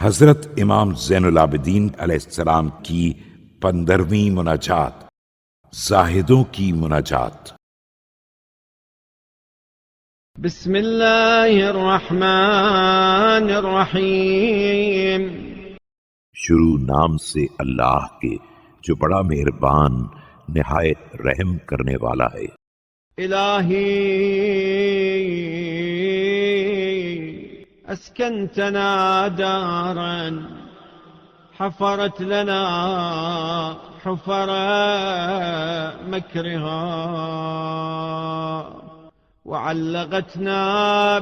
हजरत इमाम ज़ैनुल आबिदीन अलैहिस्सलाम की 15वीं मुनाजात, ज़ाहिदों की मुनाजात। बिस्मिल्लाहिर्रहमानिर्रहीम। शुरू नाम से अल्लाह के जो बड़ा मेहरबान निहायत रहम करने वाला है। इलाही अस्कंतना दारन हफरत लना हुफर मकरहा वअल्लगतना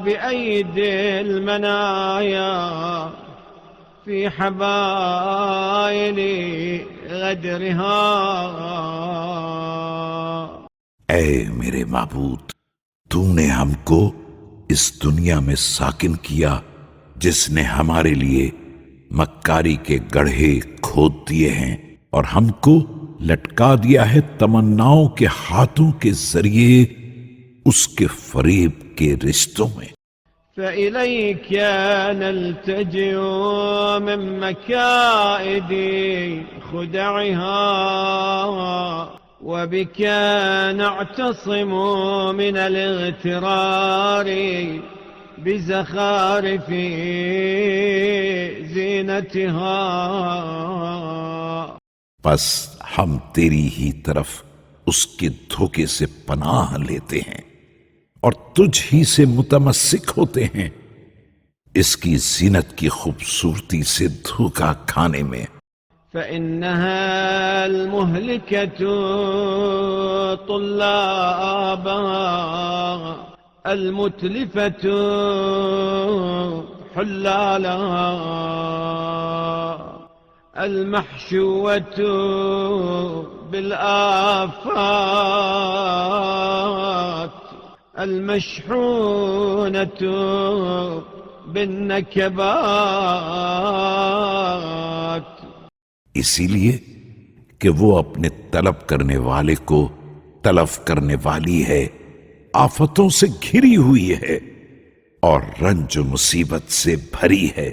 बिअयदि المنايا في حبائل غدرها। ऐ मेरे माबूद, तूने हमको इस दुनिया में साकिन किया जिसने हमारे लिए मक्कारी के गड्ढे खोद दिए हैं और हमको लटका दिया है तमन्नाओं के हाथों के जरिए उसके फरेब के रिश्तों में। فإليك نلتجئ من مكائد خدعها وبك نعتصم من الاغترار بزخارف زينتها। बस हम तेरी ही तरफ उसके धोखे से पनाह लेते हैं और तुझ ही से मुतमस्सिक होते हैं इसकी जीनत की खूबसूरती से धोखा खाने में। فإنها المهلكة طلابها المتلفة حلالها المحشوة بالآفات المشحونة بالنكبات। इसीलिए कि वो अपने तलब करने वाले को तलफ करने वाली है, आफतों से घिरी हुई है और रंज मुसीबत से भरी है।